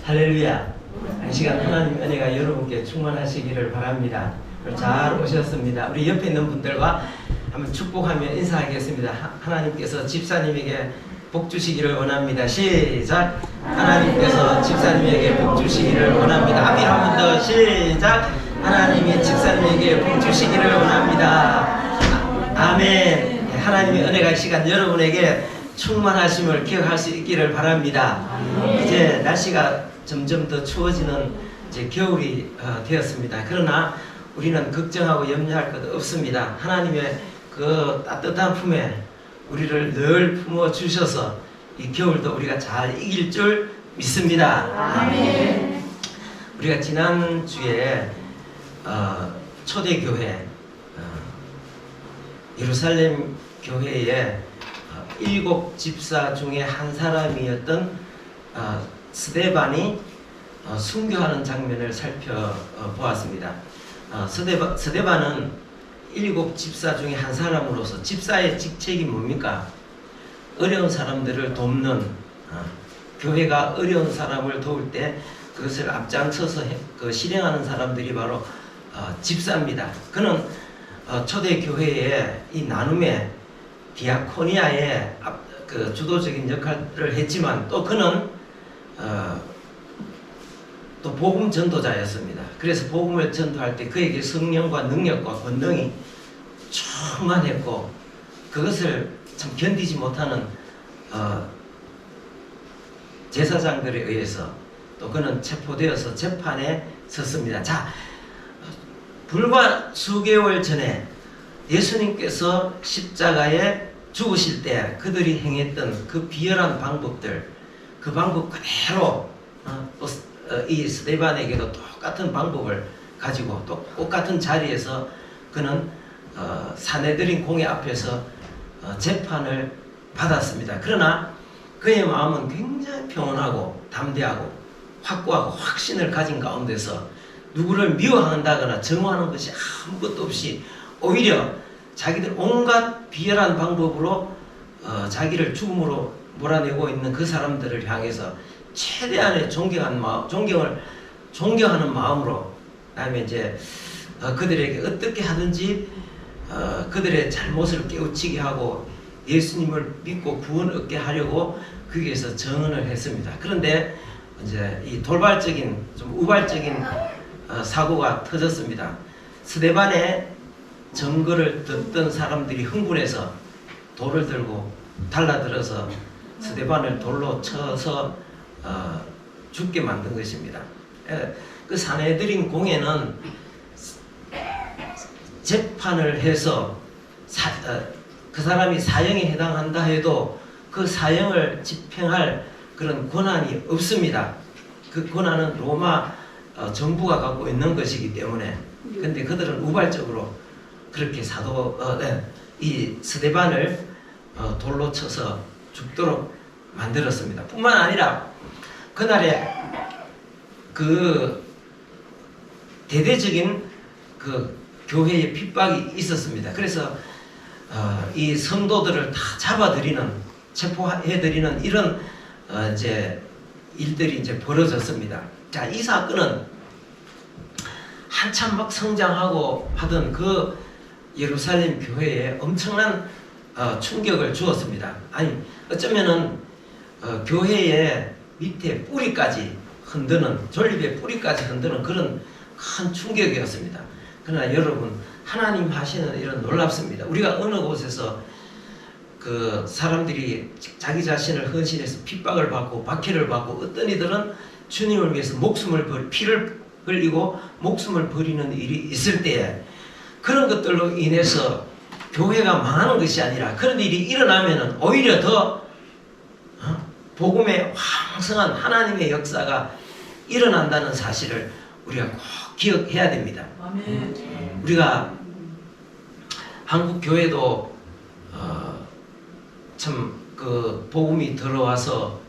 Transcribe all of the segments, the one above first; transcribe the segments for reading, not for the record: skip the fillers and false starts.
할렐루야. 이 시간 하나님 은혜가 여러분께 충만하시기를 바랍니다. 잘 오셨습니다. 우리 옆에 있는 분들과 한번 축복하며 인사하겠습니다. 하나님께서 집사님에게 복 주시기를 원합니다. 시작. 하나님께서 집사님에게 복 주시기를 원합니다. 앞뒤 한 번 더 시작. 하나님이 집사님에게 복 주시기를 원합니다. 아멘. 하나님의 은혜가 이 시간 여러분에게 충만하심을 기억할 수 있기를 바랍니다. 이제 날씨가 점점 더 추워지는 이제 겨울이 되었습니다. 그러나 우리는 걱정하고 염려할 것 없습니다. 하나님의 그 따뜻한 품에 우리를 늘 품어 주셔서 이 겨울도 우리가 잘 이길 줄 믿습니다. 아멘. 우리가 지난주에 초대교회 예루살렘 교회의 7 집사 중에 한 사람이었던 스데반이 순교하는 장면을 살펴보았습니다. 스데반은 7 집사 중에 한 사람으로서 집사의 직책이 뭡니까? 어려운 사람들을 돕는, 교회가 어려운 사람을 도울 때 그것을 앞장서서 실행하는 사람들이 바로 집사입니다. 그는 초대교회의 이 나눔의 디아코니아의 그 주도적인 역할을 했지만 또 그는 또 복음 전도자였습니다. 그래서 복음을 전도할 때 그에게 성령과 능력과 권능이 충만했고 그것을 참 견디지 못하는 제사장들에 의해서 또 그는 체포되어서 재판에 섰습니다. 자, 불과 수개월 전에 예수님께서 십자가에 죽으실 때 그들이 행했던 그 비열한 방법들, 그 방법 그대로 이 스데반에게도 똑같은 방법을 가지고 또 똑같은 자리에서 그는 사내들인 공회 앞에서 재판을 받았습니다. 그러나 그의 마음은 굉장히 평온하고 담대하고 확고하고 확신을 가진 가운데서 누구를 미워한다거나 정화하는 것이 아무것도 없이 오히려 자기들 온갖 비열한 방법으로 자기를 죽음으로 몰아내고 있는 그 사람들을 향해서 최대한의 존경하는 마음으로 그다음에 이제 그들에게 어떻게 하든지 그들의 잘못을 깨우치게 하고 예수님을 믿고 구원 얻게 하려고 거기에서 정언을 했습니다. 그런데 이제 이 돌발적인 좀 우발적인 사고가 터졌습니다. 스데반의 증거를 듣던 사람들이 흥분해서 돌을 들고 달라들어서 스데반을 돌로 쳐서 죽게 만든 것입니다. 그 사내들인 공회는 재판을 해서 그 사람이 사형에 해당한다 해도 그 사형을 집행할 그런 권한이 없습니다. 그 권한은 로마 정부가 갖고 있는 것이기 때문에. 근데 그들은 우발적으로 그렇게 이 스데반을 돌로 쳐서 죽도록 만들었습니다. 뿐만 아니라 그날에 그 대대적인 그 교회의 핍박이 있었습니다. 그래서 이 성도들을 다 잡아들이는, 체포해들이는 이런 이제 일들이 이제 벌어졌습니다. 자, 이 사건은 한참 막 성장하고 하던 그 예루살렘 교회에 엄청난 충격을 주었습니다. 아니, 어쩌면은 교회의 밑에 뿌리까지 흔드는, 존립의 뿌리까지 흔드는 그런 큰 충격이었습니다. 그러나 여러분, 하나님 하시는 일은 놀랍습니다. 우리가 어느 곳에서 그 사람들이 자기 자신을 헌신해서 핍박을 받고 박해를 받고 어떤 이들은 주님을 위해서 피를 흘리고 목숨을 버리는 일이 있을 때에 그런 것들로 인해서 교회가 망하는 것이 아니라 그런 일이 일어나면은 오히려 더 복음의 왕성한 하나님의 역사가 일어난다는 사실을 우리가 꼭 기억해야 됩니다. 아멘. 우리가 한국 교회도 참 그 복음이 들어와서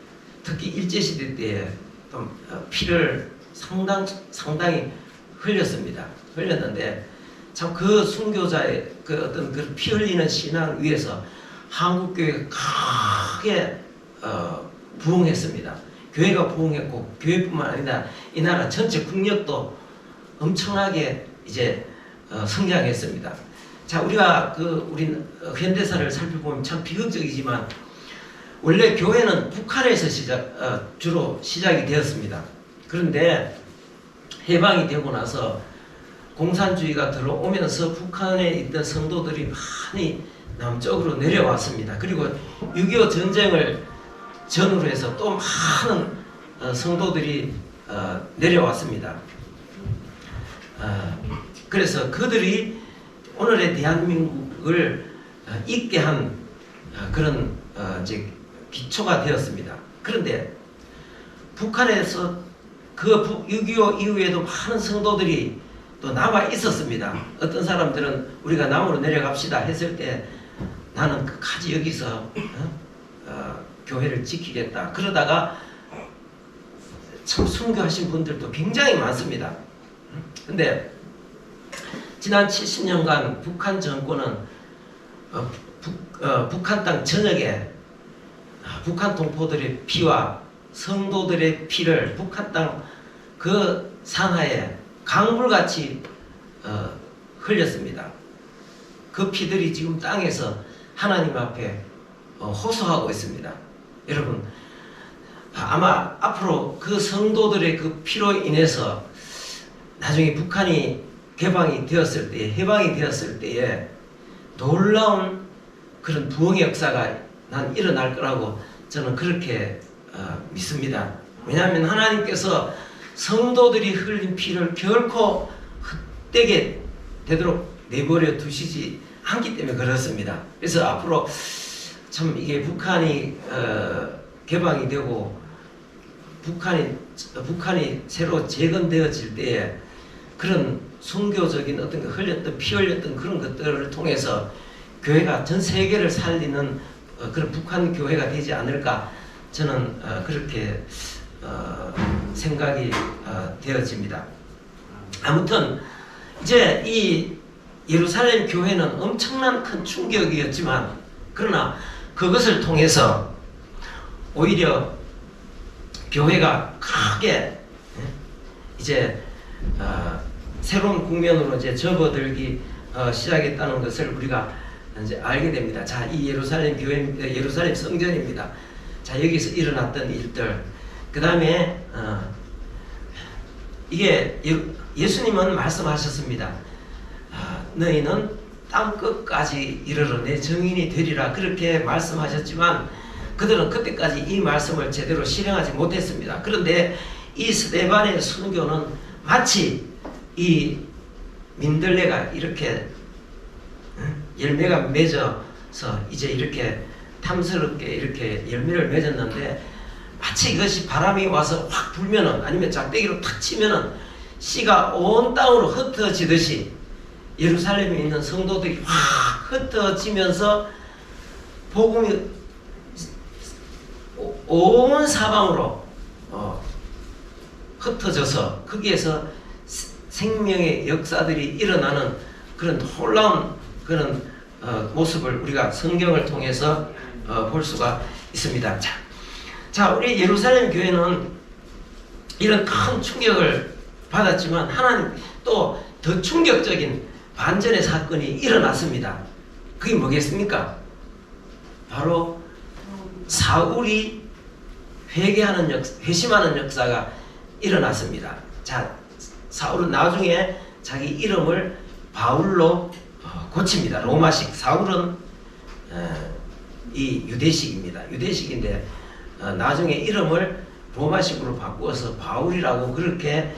특히 일제시대 때에 좀 피를 상당히 흘렸습니다. 흘렸는데 참 그 순교자의 그 어떤 그 피 흘리는 신앙 위에서 한국 교회가 크게 부흥했습니다. 교회가 부흥했고 교회뿐만 아니라 이 나라 전체 국력도 엄청나게 이제 성장했습니다. 자, 우리가 우리 현대사를 살펴보면 참 비극적이지만 원래 교회는 북한에서 주로 시작이 되었습니다. 그런데 해방이 되고 나서 공산주의가 들어오면서 북한에 있던 성도들이 많이 남쪽으로 내려왔습니다. 그리고 6.25 전쟁을 전후로 해서 또 많은 성도들이 내려왔습니다. 그래서 그들이 오늘의 대한민국을 있게 한 그런 이제 기초가 되었습니다. 그런데 북한에서 그 6.25 이후에도 많은 성도들이 또 남아 있었습니다. 어떤 사람들은 우리가 남으로 내려갑시다 했을 때 나는 끝까지 여기서 교회를 지키겠다. 그러다가 참 순교하신 분들도 굉장히 많습니다. 근데 지난 70년간 북한 정권은 북한 땅 전역에 북한 동포들의 피와 성도들의 피를 북한 땅 그 산하에 강물같이 흘렸습니다. 그 피들이 지금 땅에서 하나님 앞에 호소하고 있습니다. 여러분, 아마 앞으로 그 성도들의 그 피로 인해서 나중에 북한이 개방이 되었을 때, 해방이 되었을 때에 놀라운 그런 부흥의 역사가 난 일어날 거라고 저는 그렇게 믿습니다. 왜냐하면 하나님께서 성도들이 흘린 피를 결코 헛되게 되도록 내버려 두시지 않기 때문에 그렇습니다. 그래서 앞으로 참 이게 북한이 개방이 되고 북한이 새로 재건되어질 때에 그런 순교적인 어떤 흘렸던 피 흘렸던 그런 것들을 통해서 교회가 전 세계를 살리는 그런 북한 교회가 되지 않을까 저는 그렇게 생각이 되어집니다. 아무튼 이제 이 예루살렘 교회는 엄청난 큰 충격이었지만 그러나 그것을 통해서 오히려 교회가 크게 이제 새로운 국면으로 이제 접어들기 시작했다는 것을 우리가 이제 알게 됩니다. 자, 이 예루살렘 교회, 예루살렘 성전입니다. 자, 여기서 일어났던 일들. 그 다음에 이게 예수님은 말씀하셨습니다. 너희는 땅 끝까지 이르러 내 증인이 되리라 그렇게 말씀하셨지만 그들은 그때까지 이 말씀을 제대로 실행하지 못했습니다. 그런데 이 스데반의 순교는 마치 이 민들레가 이렇게 열매가 맺어서 이제 이렇게 탐스럽게 이렇게 열매를 맺었는데 마치 이것이 바람이 와서 확 불면은 아니면 작대기로 탁 치면은 씨가 온 땅으로 흩어지듯이 예루살렘에 있는 성도들이 확 흩어지면서 복음이 온 사방으로 흩어져서 거기에서 생명의 역사들이 일어나는 그런 놀라운 그런 모습을 우리가 성경을 통해서 볼 수가 있습니다. 자, 우리 예루살렘 교회는 이런 큰 충격을 받았지만 하나님 또 더 충격적인 반전의 사건이 일어났습니다. 그게 뭐겠습니까? 바로 사울이 회심하는 역사가 일어났습니다. 자, 사울은 나중에 자기 이름을 바울로 고칩니다. 로마식. 사울은 이 유대식입니다. 유대식인데 나중에 이름을 로마식으로 바꾸어서 바울이라고 그렇게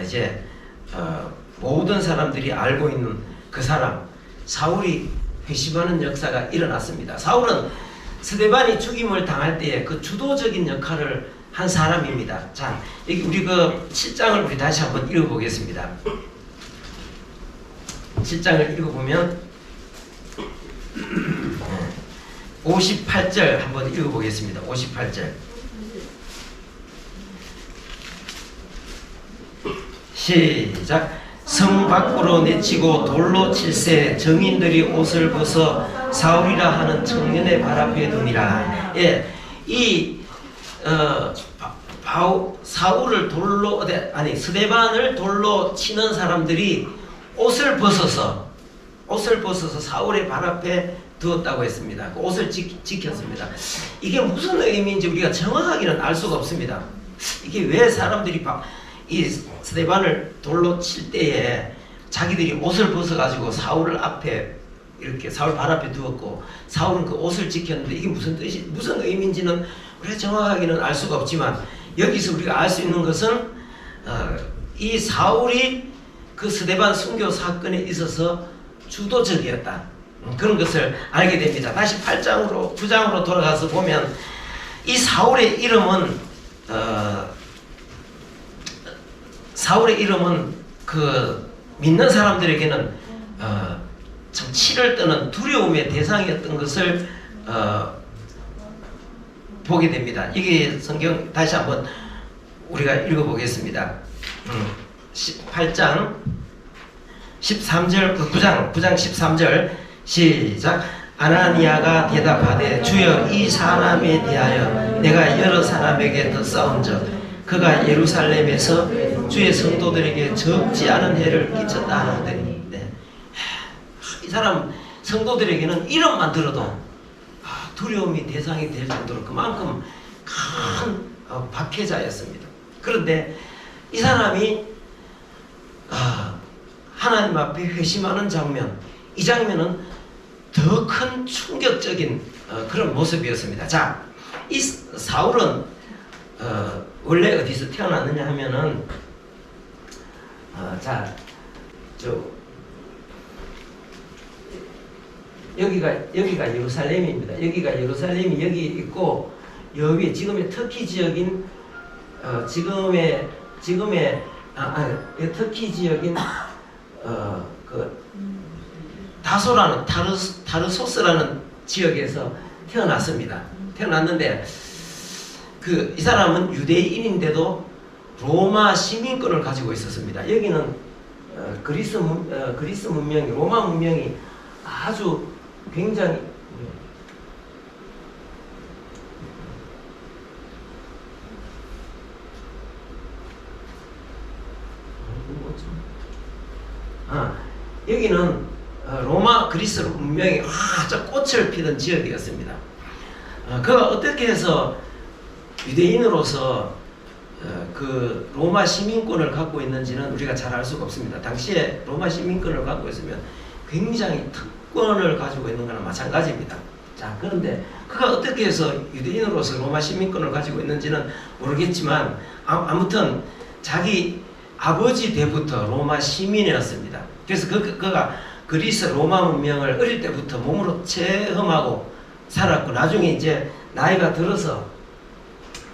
이제 모든 사람들이 알고 있는 그 사람 사울이 회심하는 역사가 일어났습니다. 사울은 스데반이 죽임을 당할 때에 그 주도적인 역할을 한 사람입니다. 자, 여기 우리 그 7장을 우리 다시 한번 읽어보겠습니다. 7장을 읽어보면 58절 한번 읽어보겠습니다. 58절 시작. 성 밖으로 내치고 돌로 칠세 정인들이 옷을 벗어 사울이라 하는 청년의 발 앞에 두니라. 예, 이 사울을 돌로 아니 스데반을 돌로 치는 사람들이 옷을 벗어서 사울의 발 앞에 두었다고 했습니다. 그 옷을 지켰습니다. 이게 무슨 의미인지 우리가 정확하게는 알 수가 없습니다. 이게 왜 사람들이 이 스데반을 돌로 칠 때에 자기들이 옷을 벗어가지고 사울 앞에 이렇게 사울 발 앞에 두었고 사울은 그 옷을 지켰는데 이게 무슨 의미인지는 우리가 정확하게는 알 수가 없지만 여기서 우리가 알 수 있는 것은 이 사울이 그 스데반 순교 사건에 있어서 주도적이었다. 그런 것을 알게 됩니다. 다시 9장으로 돌아가서 보면 이 사울의 이름은 그 믿는 사람들에게는 참 치를 떠는 두려움의 대상이었던 것을 보게 됩니다. 이게 성경 다시 한번 우리가 읽어보겠습니다. 8장 13절 9장 13절 시작. 아나니아가 대답하되 주여 이 사람에 대하여 내가 여러 사람에게 더 싸운즉 그가 예루살렘에서 주의 성도들에게 적지 않은 해를 끼쳤다 하더니 이 사람 성도들에게는 이름만 들어도 두려움이 대상이 될 정도로 그만큼 큰 박해자였습니다. 그런데 이 사람이 하나님 앞에 회심하는 장면, 이 장면은 더 큰 충격적인 그런 모습이었습니다. 자, 이 사울은 원래 어디서 태어났느냐 하면은 여기가 예루살렘입니다. 여기가 예루살렘이 여기 있고 여기 지금의 터키 지역인 터키 지역인 그 타르소스라는 지역에서 태어났습니다. 태어났는데 이 사람은 유대인인데도 로마 시민권을 가지고 있었습니다. 여기는 그리스 문명이 로마 문명이 아주 굉장히 여기는 그리스 문명이 아주 꽃을 피던 지역이었습니다. 그가 어떻게 해서 유대인으로서 그 로마 시민권을 갖고 있는지는 우리가 잘 알 수가 없습니다. 당시에 로마 시민권을 갖고 있으면 굉장히 특권을 가지고 있는 거나 마찬가지입니다. 자, 그런데 그가 어떻게 해서 유대인으로서 로마 시민권을 가지고 있는지는 모르겠지만 아무튼 자기 아버지 때부터 로마 시민이었습니다. 그래서 그가 그리스 로마 문명을 어릴 때부터 몸으로 체험하고 살았고 나중에 이제 나이가 들어서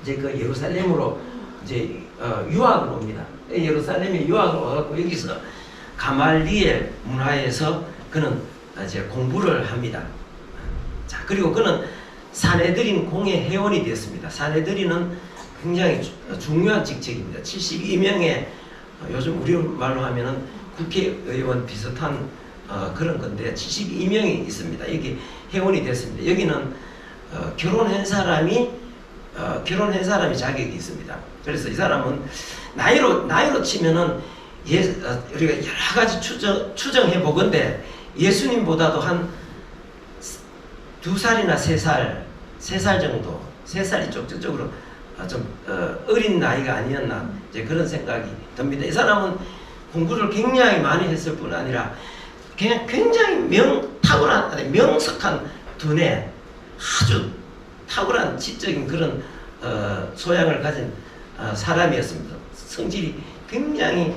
이제 그 예루살렘으로 이제 유학을 옵니다. 예루살렘에 유학을 와갖고 여기서 가말리엘 문화에서 그는 이제 공부를 합니다. 자, 그리고 그는 사내들인 공회 회원이 되었습니다. 사내들인은 굉장히 중요한 직책입니다. 72명의 요즘 우리 말로 하면은 국회의원 비슷한 그런 건데 72명이 있습니다. 여기 회원이 됐습니다. 여기는 결혼한 사람이 자격이 있습니다. 그래서 이 사람은 나이로 치면은 우리가 여러 가지 추정해 보건데 예수님보다도 한 2살이나 3살 정도, 3살이 쪽쪽으로 좀 어린 나이가 아니었나 이제 그런 생각이 듭니다. 이 사람은 공부를 굉장히 많이 했을 뿐 아니라 그냥 굉장히 명석한 두뇌, 아주 탁월한 지적인 그런 소양을 가진 사람이었습니다. 성질이 굉장히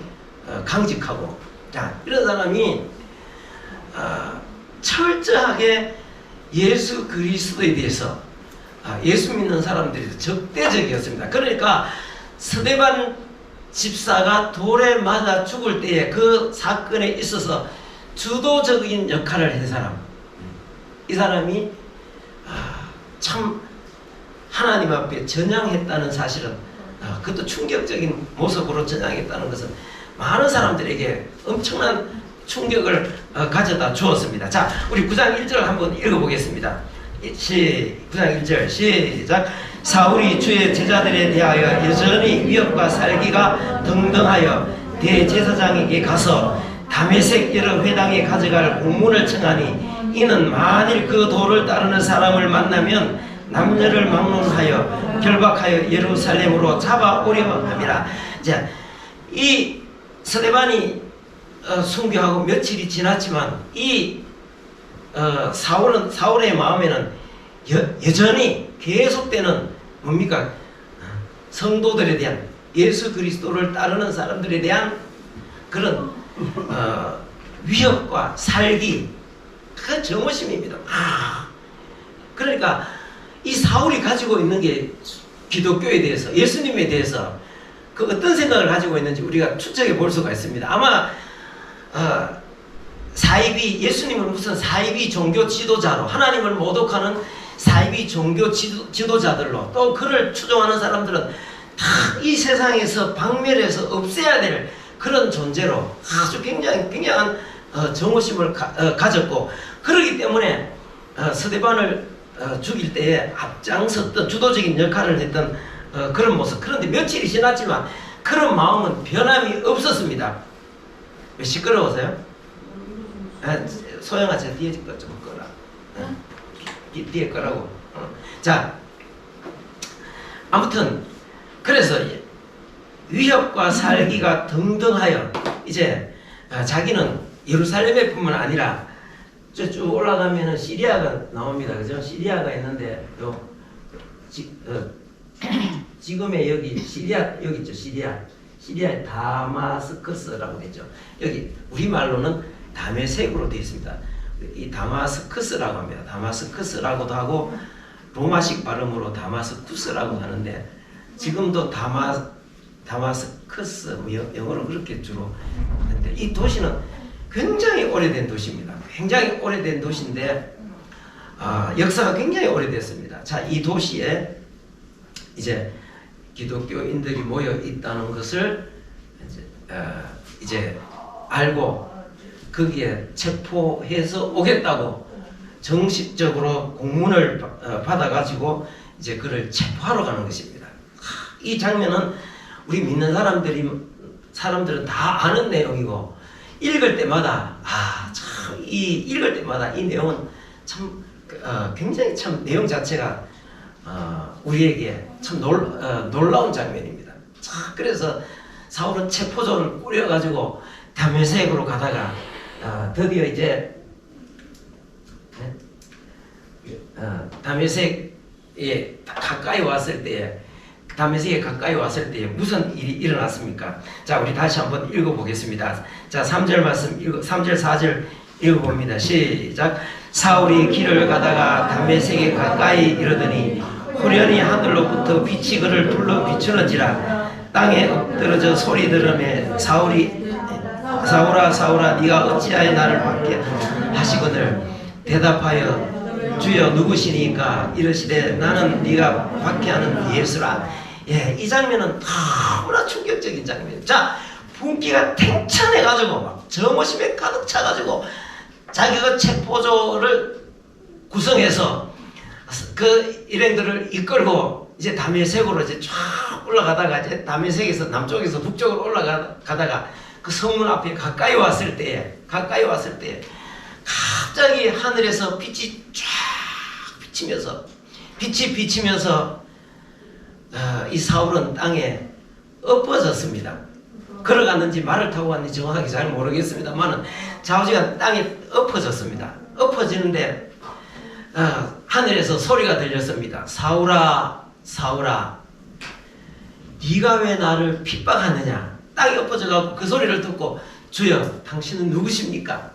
강직하고, 자, 이런 사람이 철저하게 예수 그리스도에 대해서 예수 믿는 사람들이 적대적이었습니다. 그러니까 스데반 집사가 돌에 맞아 죽을 때에 그 사건에 있어서 주도적인 역할을 한 사람, 이 사람이 참 하나님 앞에 전향했다는 사실은 그것도 충격적인 모습으로 전향했다는 것은 많은 사람들에게 엄청난 충격을 가져다 주었습니다. 자, 우리 9장 1절 한번 읽어보겠습니다. 9장 1절 시작. 사울이 주의 제자들에 대하여 여전히 위협과 살기가 등등하여 대제사장에게 가서 다메섹 여러 회당에 가져갈 공문을 청하니 이는 만일 그 도를 따르는 사람을 만나면 남녀를 막론하여 결박하여 예루살렘으로 잡아오려 함이라. 자, 이 스데반이 순교하고 며칠이 지났지만 이 사울의 마음에는 여전히 계속되는 뭡니까? 성도들에 대한, 예수 그리스도를 따르는 사람들에 대한 그런 위협과 살기, 그 정오심입니다. 그러니까 이 사울이 가지고 있는 게 기독교에 대해서, 예수님에 대해서 그 어떤 생각을 가지고 있는지 우리가 추측해 볼 수가 있습니다. 아마 사이비, 예수님은 무슨 사이비 종교 지도자로, 하나님을 모독하는 사이비 종교 지도자들로, 또 그를 추종하는 사람들은 다 이 세상에서 박멸해서 없애야 될 그런 존재로 아주 굉장한 정오심을 가졌고, 그러기 때문에 스데반을 죽일 때에 앞장섰던 주도적인 역할을 했던 그런 모습. 그런데 며칠이 지났지만 그런 마음은 변함이 없었습니다. 왜 시끄러워서요? 소영아, 제 뒤에 거 좀 꺼라. 뒤에 거라고. 자, 아무튼 그래서 위협과 살기가 등등하여 이제 자기는 예루살렘에 뿐만 아니라 쭉 올라가면은 시리아가 나옵니다. 그죠? 시리아가 있는데 지금의 여기 시리아, 여기 있죠. 시리아의 다마스커스라고 되죠. 여기 우리말로는 다메섹으로 되어 있습니다. 이 다마스커스라고 합니다. 다마스커스라고도 하고 로마식 발음으로 다마스쿠스라고 하는데, 지금도 다마스커스, 뭐 영어로 그렇게 주로 하는데, 이 도시는 굉장히 오래된 도시입니다. 굉장히 오래된 도시인데 역사가 굉장히 오래됐습니다. 자, 이 도시에 이제 기독교인들이 모여 있다는 것을 이제 알고 거기에 체포해서 오겠다고 정식적으로 공문을 받아가지고 이제 그를 체포하러 가는 것입니다. 이 장면은 우리 믿는 사람들은 다 아는 내용이고, 읽을 때마다 읽을 때마다 이 내용은 참 굉장히 참 내용 자체가 우리에게 참 놀라운 장면입니다. 그래서 사울은 체포조를 꾸려가지고 다메섹으로 가다가 드디어 이제 다메섹에 가까이 왔을 때에 무슨 일이 일어났습니까? 자, 우리 다시 한번 읽어보겠습니다. 자, 3절 말씀 3절 4절 읽어봅니다. 시작. 사울이 길을 가다가 다메섹에 가까이 이르더니 호련히 하늘로부터 빛이 그를 둘러 비추는지라. 땅에 엎드러져 소리 들으매 사울아 사울아 네가 어찌하여 나를 밖에 하시거늘 대답하여 주여 누구시니까 이르시되 나는 네가 박해하는 예수라. 예, 이 장면은 너무나 충격적인 장면이에요. 자, 분기가 탱천해가지고 막 정오심에 가득 차가지고 자기가 체포조를 구성해서 그 일행들을 이끌고 이제 다메섹으로 이제 쫙 올라가다가 이제 다메섹에서 남쪽에서 북쪽으로 올라가다가 그 성문 앞에 가까이 왔을 때에 갑자기 하늘에서 빛이 쫙 비치면서 이 사울은 땅에 엎어졌습니다. 걸어갔는지 말을 타고 갔는지 정확하게 잘 모르겠습니다만은 좌우지간 땅에 엎어졌습니다. 엎어지는데 하늘에서 소리가 들렸습니다. 사울아 사울아 네가 왜 나를 핍박하느냐. 땅에 엎어져가지고 그 소리를 듣고 주여 당신은 누구십니까?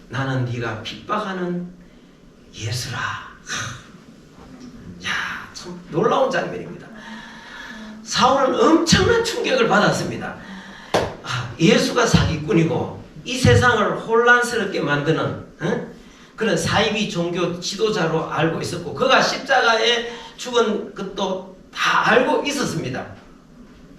나는 네가 핍박하는 예수라. 야, 참 놀라운 장면입니다. 사울은 엄청난 충격을 받았습니다. 예수가 사기꾼이고 이 세상을 혼란스럽게 만드는 그런 사이비 종교 지도자로 알고 있었고, 그가 십자가에 죽은 것도 다 알고 있었습니다.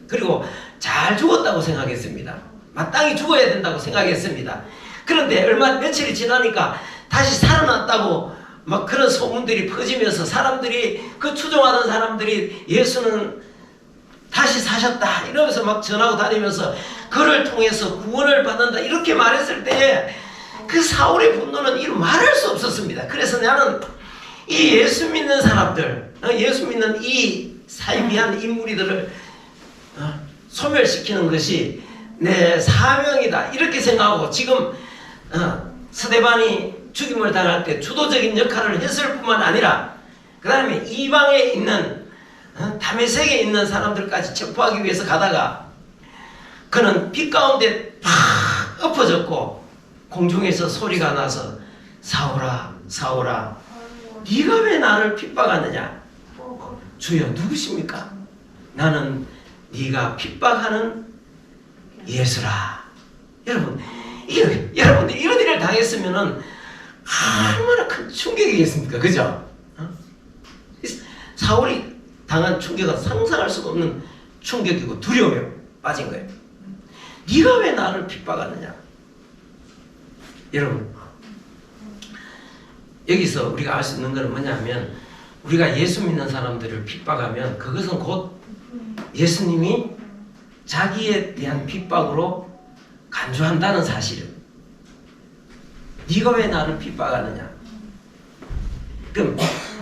그리고 잘 죽었다고 생각했습니다. 마땅히 죽어야 된다고 생각했습니다. 그런데 며칠이 지나니까 다시 살아났다고 막 그런 소문들이 퍼지면서 사람들이 그 추종하던 사람들이 예수는 다시 사셨다 이러면서 막 전하고 다니면서 그를 통해서 구원을 받는다 이렇게 말했을 때에 그 사울의 분노는 이루 말할 수 없었습니다. 그래서 나는 이 예수 믿는 사람들, 예수 믿는 이 사이비한 인물이들을 소멸시키는 것이 내 사명이다 이렇게 생각하고 지금 스데반이 죽임을 당할 때 주도적인 역할을 했을 뿐만 아니라 그 다음에 이방에 있는 다메섹에 있는 사람들까지 체포하기 위해서 가다가 그는 빛 가운데 팍 엎어졌고 공중에서 소리가 나서 사울아 사울아 네가 왜 나를 핍박하느냐. 주여 누구십니까? 나는 네가 핍박하는 예수라. 여러분들 이런 일을 당했으면은 얼마나 큰 충격이겠습니까? 그죠? 사울이 당한 충격은 상상할 수가 없는 충격이고 두려움에 빠진 거예요. 네가 왜 나를 핍박하느냐? 여러분 여기서 우리가 알 수 있는 것은 뭐냐면 우리가 예수 믿는 사람들을 핍박하면 그것은 곧 예수님이 자기에 대한 핍박으로 간주한다는 사실이에요. 네가 왜 나를 핍박하느냐? 그럼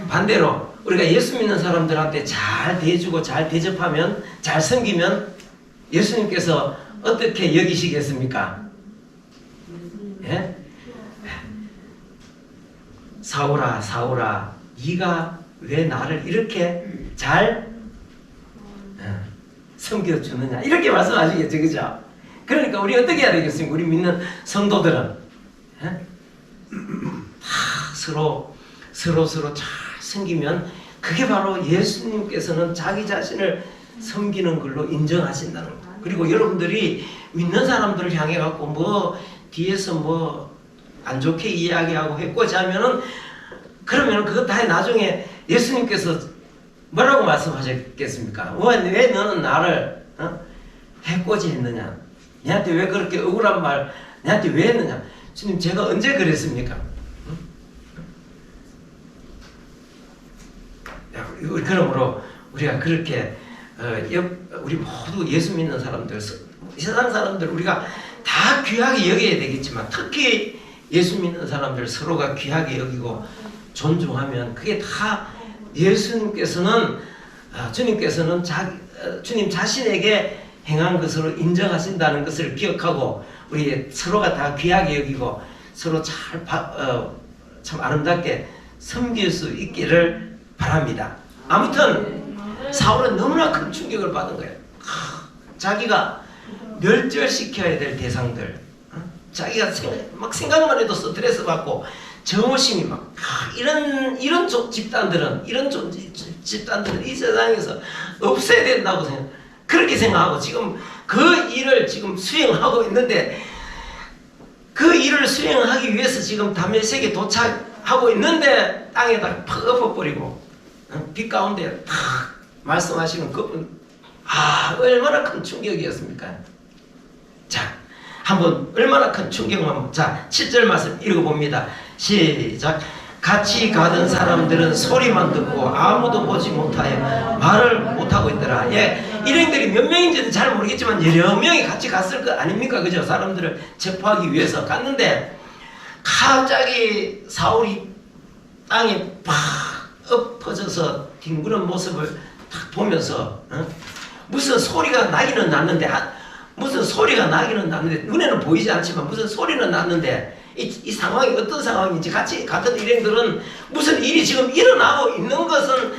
반대로 우리가 예수 믿는 사람들한테 잘 대해주고 잘 대접하면 잘 섬기면 예수님께서 어떻게 여기시겠습니까? 예? 사울아 사울아 네가 왜 나를 이렇게 잘 섬겨주느냐 이렇게 말씀하시겠죠. 그죠? 그러니까 우리 어떻게 해야 되겠습니까? 우리 믿는 성도들은 다 서로 잘 섬기면 그게 바로 예수님께서는 자기 자신을 섬기는 걸로 인정하신다는 거예요. 그리고 여러분들이 믿는 사람들을 향해 갖고 뭐 뒤에서 뭐 안 좋게 이야기하고 해코지 하면은 그러면은 그것 다 나중에 예수님께서 뭐라고 말씀하셨겠습니까? 왜 너는 나를 해코지 했느냐? 내한테 왜 그렇게 억울한 말 내한테 왜 했느냐? 주님 제가 언제 그랬습니까? 그러므로 우리가 그렇게 우리 모두 예수 믿는 사람들 세상 사람들 우리가 다 귀하게 여겨야 되겠지만 특히 예수 믿는 사람들 서로가 귀하게 여기고 존중하면 그게 다 예수님께서는 주님께서는 주님 자신에게 행한 것으로 인정하신다는 것을 기억하고 우리 서로가 다 귀하게 여기고 서로 참 아름답게 섬길 수 있기를 바랍니다. 아무튼 사울은 너무나 큰 충격을 받은 거예요. 자기가 멸절시켜야 될 대상들 자기가 막 생각만 해도 스트레스 받고 정오심이 막 이런 집단들은 이 세상에서 없애야 된다고 그렇게 생각하고 지금 그 일을 지금 수행하고 있는데 그 일을 수행하기 위해서 지금 다메섹에 도착하고 있는데 땅에다 팍 엎어버리고 빛 가운데 탁 말씀하시는 그분 얼마나 큰 충격이었습니까? 자 한번 얼마나 큰 충격을 한번 자 7절 말씀 읽어봅니다. 시작. 같이 가던 사람들은 소리만 듣고 아무도 보지 못하여 말을 못하고 있더라. 예, 일행들이 몇 명인지는 잘 모르겠지만 여러 명이 같이 갔을 거 아닙니까? 그죠? 사람들을 체포하기 위해서 갔는데 갑자기 사울이 땅에 팍 엎어져서 뒹구는 모습을 딱 보면서 무슨 소리가 나기는 났는데 눈에는 보이지 않지만 무슨 소리는 났는데 이 상황이 어떤 상황인지 같이 같은 일행들은 무슨 일이 지금 일어나고 있는 것은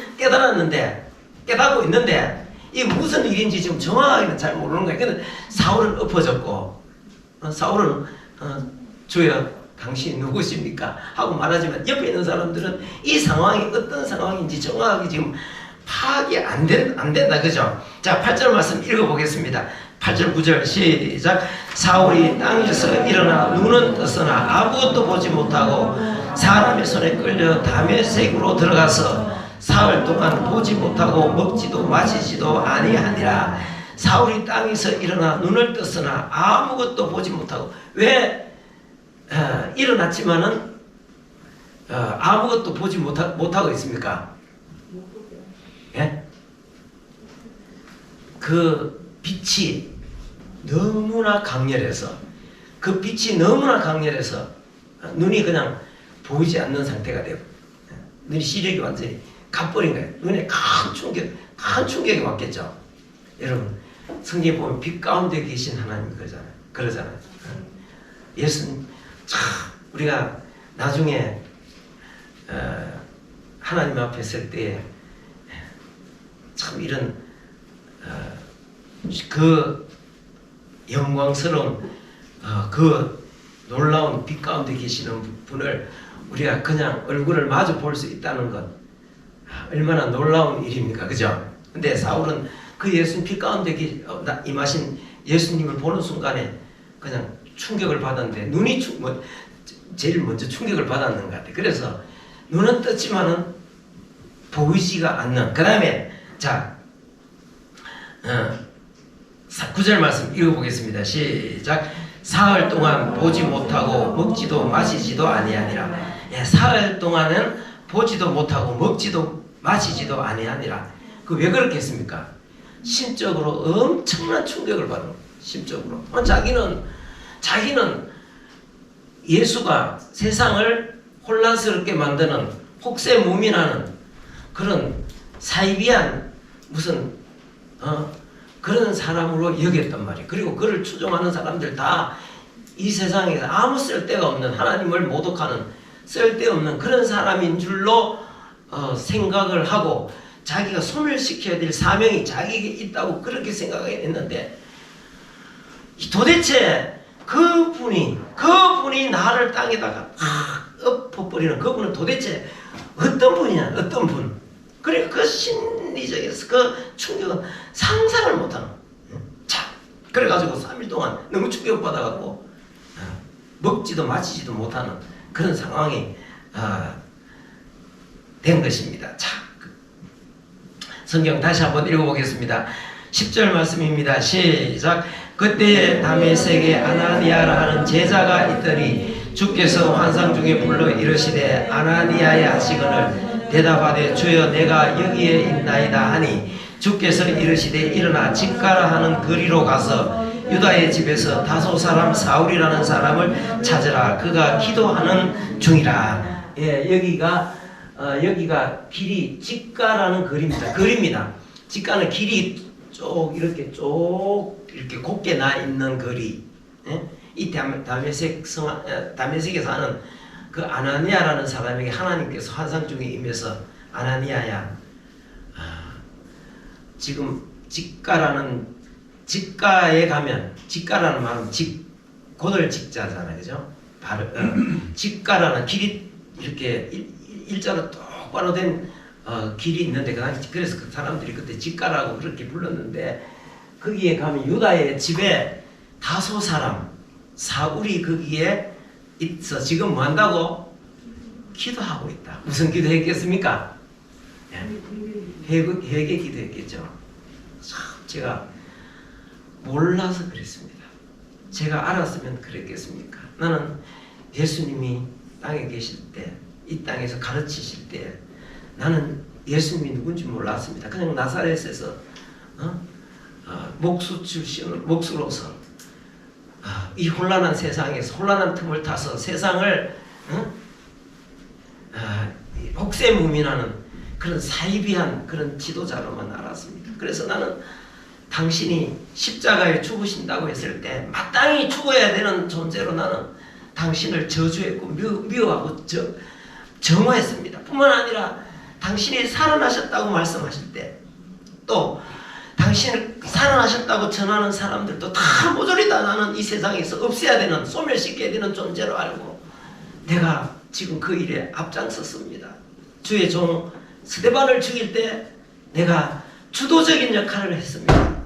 깨닫고 있는데 이 무슨 일인지 지금 정확하게는 잘 모르는 거예요. 근데 사울은 엎어졌고 사울은 주여 당신이 누구십니까? 하고 말하지만 옆에 있는 사람들은 이 상황이 어떤 상황인지 정확하게 지금 파악이 안 된다. 그죠? 자 8절 말씀 읽어보겠습니다. 8절 9절 시작. 사울이 땅에서 일어나 눈은 떴으나 아무것도 보지 못하고 사람의 손에 끌려 다메섹으로 들어가서 사흘 동안 보지 못하고 먹지도 마시지도 아니하니라. 사울이 땅에서 일어나 눈을 떴으나 아무것도 보지 못하고 왜 일어났지만은 아무것도 보지 못하고 있습니까? 예? 그 빛이 너무나 강렬해서 눈이 그냥 보이지 않는 상태가 되고 눈이 시력이 완전히 가버린 거예요. 눈에 큰 충격이 왔겠죠. 여러분 성경에 보면 빛 가운데 계신 하나님 그러잖아요. 예수님 참 우리가 나중에 하나님 앞에 설 때에 참 이런 그 영광스러운 그 놀라운 빛 가운데 계시는 분을 우리가 그냥 얼굴을 마주 볼 수 있다는 것 얼마나 놀라운 일입니까? 그죠? 근데 사울은 그 예수님 빛 가운데 임하신 예수님을 보는 순간에 그냥 충격을 받았는데 눈이 제일 먼저 충격을 받았는 것 같아요. 그래서 눈은 떴지만은 보이지가 않는. 그 다음에 자 9절 말씀 읽어보겠습니다. 시작. 사흘 동안 보지 못하고 먹지도 마시지도 아니하니라. 예, 사흘 동안은 보지도 못하고 먹지도 마시지도 아니하니라. 그 왜 그렇게 했습니까? 심적으로 엄청난 충격을 받은 거예요. 심적으로. 자기는 예수가 세상을 혼란스럽게 만드는 혹세무민하는 그런 사이비한 무슨 그런 사람으로 여겼단 말이에요. 그리고 그를 추종하는 사람들 다 이 세상에서 아무 쓸데가 없는 하나님을 모독하는 쓸데없는 그런 사람인 줄로 생각을 하고 자기가 소멸시켜야 될 사명이 자기에게 있다고 그렇게 생각했는데 도대체 그분이 나를 땅에다가 엎어버리는 그분은 도대체 어떤 분이냐 어떤 분. 그리고 그 심리적에서 그 충격은 상상을 못하는. 자, 그래가지고 3일 동안 너무 충격받아갖고 먹지도 마시지도 못하는 그런 상황이 된 것입니다. 자, 성경 다시 한번 읽어보겠습니다. 10절 말씀입니다. 시작. 그때에 다메섹에 아나니아라 하는 제자가 있더니 주께서 환상 중에 불러 이르시되 아나니아야 하시거늘 대답하되 주여 내가 여기에 있나이다 하니 주께서 이르시되 일어나 집가라 하는 거리로 가서 유다의 집에서 다소 사람 사울이라는 사람을 찾으라. 그가 기도하는 중이라. 예, 여기가 길이 집가라는 거리입니다. 집가는 길이 이렇게 곱게 나 있는 거리. 예? 이 다메섹에 사는 그 아나니아라는 사람에게 하나님께서 환상 중에 임해서 아나니아야, 지금 직가에 가면 직가라는 말은 곧을 직자잖아요, 그죠? 직가라는 길이 이렇게 일자로 똑바로 된 길이 있는데 그래서 그 사람들이 그때 직가라고 그렇게 불렀는데 거기에 가면 유다의 집에 다소 사람 사울이 거기에 있어 지금 뭐 한다고? 기도하고 있다. 무슨 기도했겠습니까? 회개 기도했겠죠. 제가 몰라서 그랬습니다. 제가 알았으면 그랬겠습니까? 나는 예수님이 땅에 계실 때, 이 땅에서 가르치실 때 나는 예수님이 누군지 몰랐습니다. 그냥 나사렛에서 목수 목수로서 이 혼란한 세상에서 혼란한 틈을 타서 세상을 혹세무민하는 그런 사이비한 그런 지도자로만 알았습니다. 그래서 나는 당신이 십자가에 죽으신다고 했을 때 마땅히 죽어야 되는 존재로 나는 당신을 저주했고 미워하고 정화했습니다. 뿐만 아니라 당신이 살아나셨다고 말씀하실 때 또 당신을 살아나셨다고 전하는 사람들도 다 모조리 다 나는 이 세상에서 없애야 되는 소멸시켜야 되는 존재로 알고 내가 지금 그 일에 앞장섰습니다. 주의 종 스데반을 죽일 때 내가 주도적인 역할을 했습니다.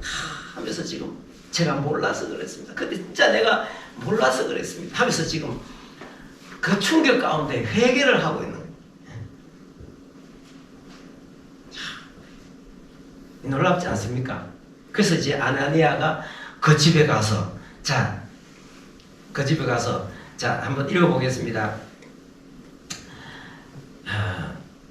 하면서 지금 제가 몰라서 그랬습니다. 근데 진짜 내가 몰라서 그랬습니다. 하면서 지금 그 충격 가운데 회개를 하고 있는 거예요. 놀랍지 않습니까? 그래서 이제 아나니아가 그 집에 가서 한번 읽어보겠습니다.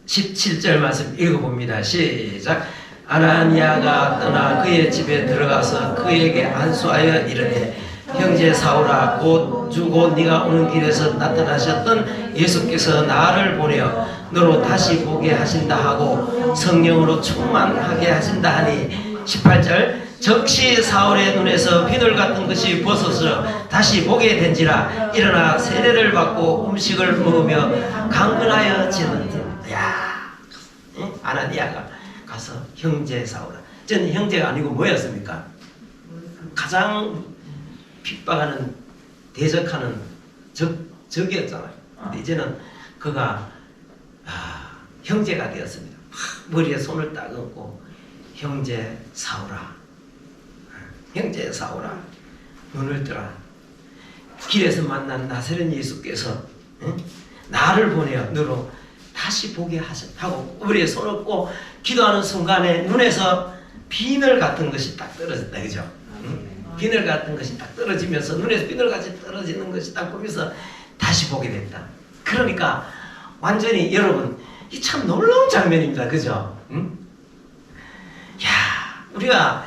17절 말씀 읽어봅니다. 시작. 아나니아가 떠나 그의 집에 들어가서 그에게 안수하여 이르되 형제 사울아 곧 주고 네가 오는 길에서 나타나셨던 예수께서 나를 보내어 너로 다시 보게 하신다 하고 성령으로 충만하게 하신다 하니 18절 즉시 사울의 눈에서 비늘 같은 것이 벗어서 다시 보게 된지라 일어나 세례를 받고 음식을 먹으며 강건하여 지는데 야 아나니아가 가서 형제 사울아 저는 형제가 아니고 뭐였습니까? 가장 핍박하는 대적하는 적이었잖아요. 근데 이제는 그가 형제가 되었습니다. 머리에 손을 딱 얹고 형제 사울아 형제 사울아 눈을 뜨라. 길에서 만난 나사렛 예수께서 나를 보내어 너로 다시 보게 하고 머리에 손 얹고 기도하는 순간에 눈에서 비늘 같은 것이 딱 떨어졌다. 그죠? 비늘 같은 것이 딱 떨어지면서 눈에서 비늘같이 떨어지는 것이 딱 보면서 다시 보게 됐다. 그러니까 완전히 여러분 이 참 놀라운 장면입니다. 그죠? 야 우리가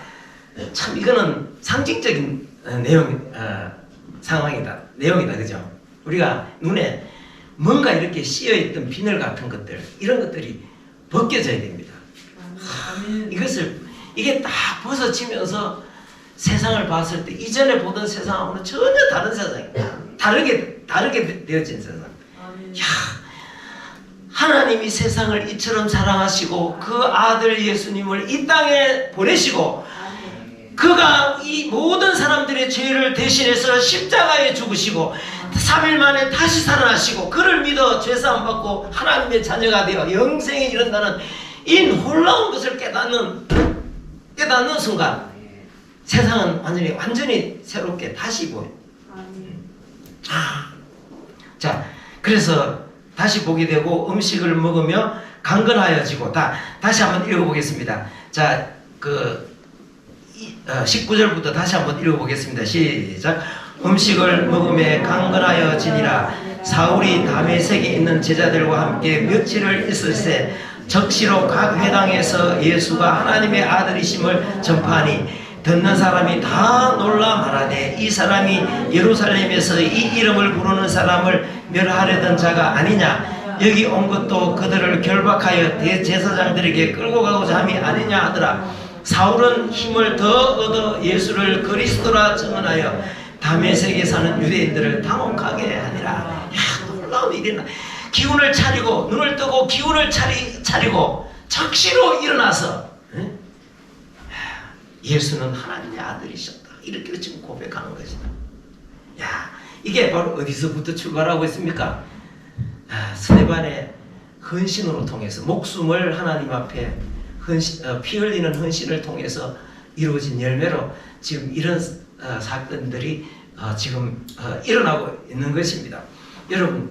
참 이거는 상징적인 상황이다. 내용이다. 그죠? 우리가 눈에 뭔가 이렇게 씌어있던 비늘 같은 것들 이런 것들이 벗겨져야 됩니다. 이게 딱 벗어지면서 세상을 봤을 때 이전에 보던 세상하고는 전혀 다른 세상이야. 다르게 되어진 세상. 야, 하나님이 세상을 이처럼 사랑하시고 그 아들 예수님을 이 땅에 보내시고 그가 이 모든 사람들의 죄를 대신해서 십자가에 죽으시고 3일 만에 다시 살아나시고 그를 믿어 죄사함 받고 하나님의 자녀가 되어 영생에 이른다는 이 놀라운 것을 깨닫는 순간 세상은 완전히 새롭게 다시 보여. 자, 그래서 다시 보게 되고 음식을 먹으며 강건하여지고 다시 한번 읽어보겠습니다. 자, 19절부터 다시 한번 읽어보겠습니다. 시작. 음식을 먹음에 강건하여지니라. 사울이 다메섹에 있는 제자들과 함께 며칠을 있을새 적시로 각 회당에서 예수가 하나님의 아들이심을 전파하니 듣는 사람이 다 놀라 말하되 이 사람이 예루살렘에서 이 이름을 부르는 사람을 멸하려던 자가 아니냐. 여기 온 것도 그들을 결박하여 대제사장들에게 끌고 가고자 함이 아니냐 하더라. 사울은 힘을 더 얻어 예수를 그리스도라 증언하여 다메섹에 사는 유대인들을 당혹하게 하니라. 야, 놀라운 일이나. 기운을 차리고 눈을 뜨고 기운을 차리고 적시로 일어나서 예수는 하나님의 아들이셨다. 이렇게 지금 고백하는 것이다. 야, 이게 바로 어디서부터 출발하고 있습니까? 스데반의 헌신으로 통해서 목숨을 하나님 앞에 피 흘리는 헌신을 통해서 이루어진 열매로 지금 이런 사건들이 지금 일어나고 있는 것입니다. 여러분,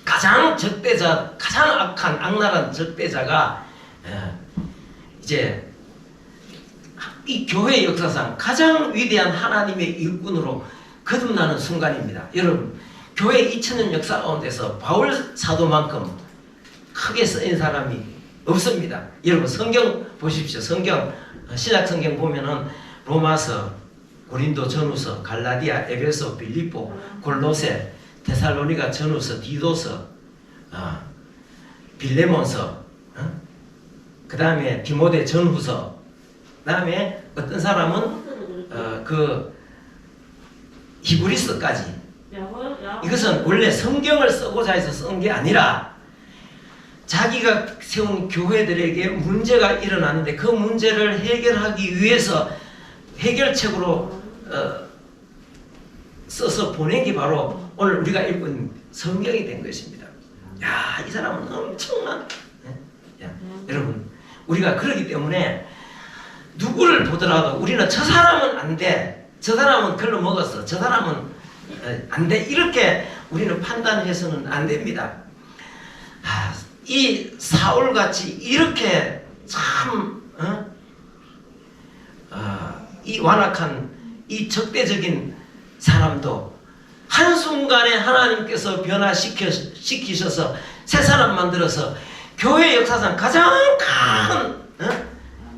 가장 악한 악랄한 적대자가 이제 이 교회 역사상 가장 위대한 하나님의 일꾼으로 거듭나는 순간입니다. 여러분, 교회 2000년 역사 가운데서 바울 사도만큼 크게 쓰인 사람이 없습니다. 여러분, 성경 보십시오. 신약 성경 보면은 로마서, 고린도 전후서, 갈라디아, 에베소, 빌립보, 골로새, 데살로니가 전후서, 디도서, 빌레몬서, 그 다음에 디모데 전후서, 그 다음에 어떤 사람은 히브리서까지. 이것은 원래 성경을 쓰고자 해서 쓴 게 아니라 자기가 세운 교회들에게 문제가 일어났는데 그 문제를 해결하기 위해서 해결책으로 써서 보낸 게 바로 오늘 우리가 읽은 성경이 된 것입니다. 야, 이 사람은 엄청난. 여러분, 우리가 그러기 때문에 누구를 보더라도 우리는 저 사람은 안 돼, 저 사람은 글로 먹었어, 저 사람은 안 돼, 이렇게 우리는 판단해서는 안 됩니다. 이 사울같이 이렇게 참 이 완악한 이 적대적인 사람도 한순간에 하나님께서 변화시키셔서 새 사람 만들어서 교회 역사상 가장 큰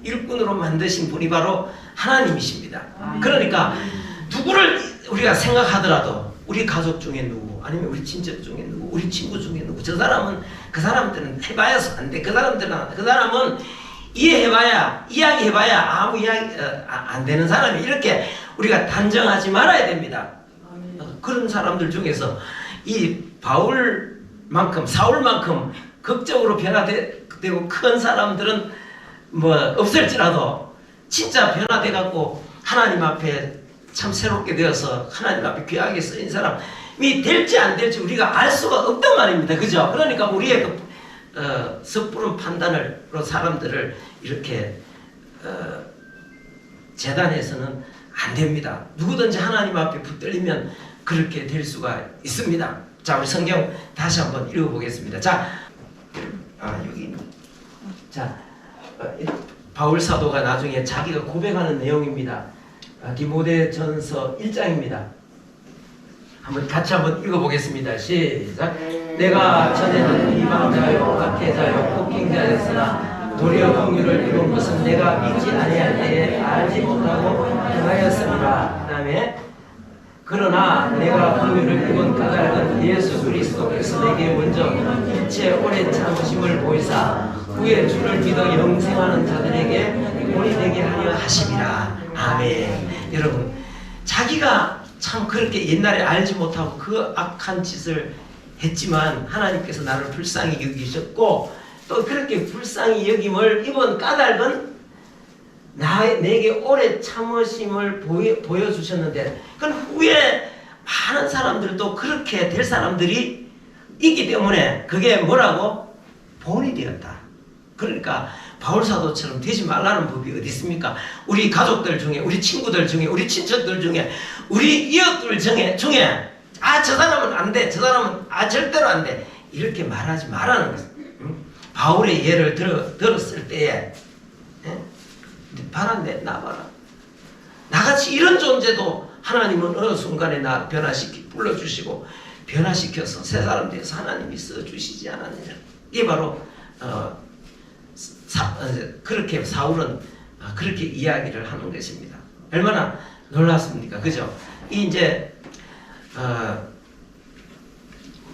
일꾼으로 만드신 분이 바로 하나님이십니다. 그러니까 누구를 우리가 생각하더라도 우리 가족 중에 누구, 아니면 우리 친척 중에 누구, 우리 친구 중에 누구, 저 사람은 그 사람들은 해봐야서 안 돼. 그 사람은 이해해봐야, 이야기해봐야 아무 이야기 안 되는 사람이, 이렇게 우리가 단정하지 말아야 됩니다. 그런 사람들 중에서 이 바울만큼, 사울만큼 극적으로 변화되고 큰 사람들은 뭐 없을지라도 진짜 변화돼 갖고 하나님 앞에 참 새롭게 되어서 하나님 앞에 귀하게 쓰인 사람이 될지 안 될지 우리가 알 수가 없단 말입니다. 그죠? 그러니까 우리의 그 섣부른 판단으로 사람들을 이렇게 재단해서는 안 됩니다. 누구든지 하나님 앞에 붙들리면 그렇게 될 수가 있습니다. 자, 우리 성경 다시 한번 읽어보겠습니다. 자, 여기. 자, 바울 사도가 나중에 자기가 고백하는 내용입니다. 디모데전서 1장입니다. 같이 한번 읽어보겠습니다. 시작. 내가 전에는 이방자요 박해자요 폭행자였으나 도리어 긍휼을 입은 것은 내가 믿지 아니할 때에 알지 못하고 행하였습니다. 그 다음에 그러나 내가 긍휼을 입은 까닭은 예수 그리스도께서 내게 먼저 일체 오래 참으심을 보이사 후에 주를 믿어 영생하는 자들에게 본이 되게 하려 하심이라. 아멘. 여러분, 자기가 참 그렇게 옛날에 알지 못하고 그 악한 짓을 했지만 하나님께서 나를 불쌍히 여기셨고, 또 그렇게 불쌍히 여김을 입은 까닭은 내게 오래 참으심을 보여주셨는데, 그건 후에 많은 사람들도 그렇게 될 사람들이 있기 때문에 그게 뭐라고? 본이 되었다. 그러니까 바울사도처럼 되지 말라는 법이 어디 있습니까? 우리 가족들 중에, 우리 친구들 중에, 우리 친척들 중에, 우리 이웃들 중에 저 사람은 안 돼, 저 사람은 절대로 안 돼, 이렇게 말하지 말라는 거예요. 바울의 예를 들었을 때에 봐라, 나봐라, 나같이 이런 존재도 하나님은 어느 순간에 나 불러주시고 변화시켜서 새 사람 돼서 하나님이 써주시지 않았느냐. 이게 바로 그렇게 사울은 그렇게 이야기를 하는 것입니다. 얼마나 놀랐습니까? 그죠? 이제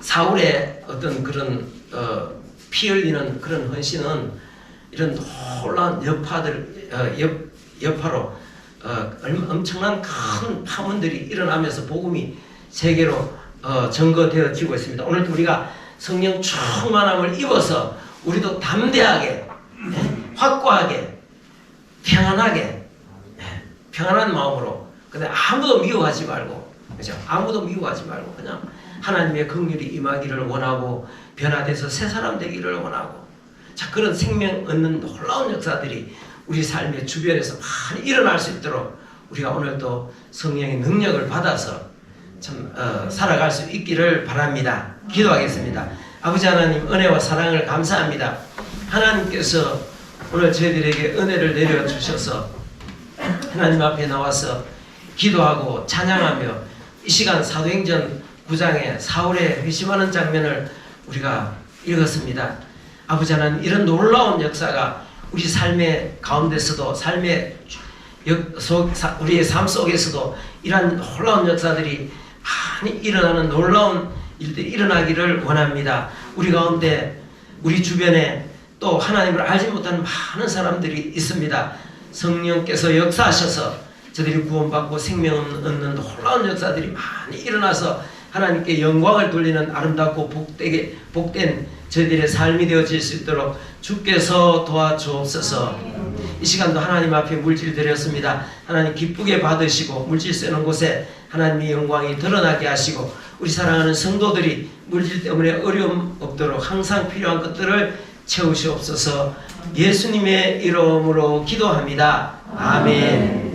사울의 어떤 그런 피 흘리는 그런 헌신은 이런 놀라운 여파로 엄청난 큰 파문들이 일어나면서 복음이 세계로 전거되어지고 있습니다. 오늘도 우리가 성령 충만함을 입어서 우리도 담대하게, 확고하게, 평안하게, 평안한 마음으로, 근데 아무도 미워하지 말고, 그죠? 아무도 미워하지 말고 그냥 하나님의 긍휼이 임하기를 원하고 변화돼서 새 사람 되기를 원하고, 자, 그런 생명 얻는 놀라운 역사들이 우리 삶의 주변에서 많이 일어날 수 있도록 우리가 오늘도 성령의 능력을 받아서 참 살아갈 수 있기를 바랍니다. 기도하겠습니다. 아버지 하나님, 은혜와 사랑을 감사합니다. 하나님께서 오늘 저희들에게 은혜를 내려주셔서 하나님 앞에 나와서 기도하고 찬양하며 이 시간 사도행전 9장에 사울의 회심하는 장면을 우리가 읽었습니다. 아버지 하나님, 이런 놀라운 역사가 우리 삶의 가운데서도, 우리의 삶 속에서도 이러한 놀라운 역사들이 많이 일어나는 놀라운 일들이 일어나기를 원합니다. 우리 가운데, 우리 주변에 또 하나님을 알지 못하는 많은 사람들이 있습니다. 성령께서 역사하셔서 저들이 구원받고 생명 얻는 놀라운 역사들이 많이 일어나서 하나님께 영광을 돌리는 아름답고 복된 저희들의 삶이 되어질 수 있도록 주께서 도와주옵소서. 이 시간도 하나님 앞에 물질 드렸습니다. 하나님 기쁘게 받으시고 물질 쓰는 곳에 하나님의 영광이 드러나게 하시고 우리 사랑하는 성도들이 물질 때문에 어려움 없도록 항상 필요한 것들을 채우시옵소서. 예수님의 이름으로 기도합니다. 아멘.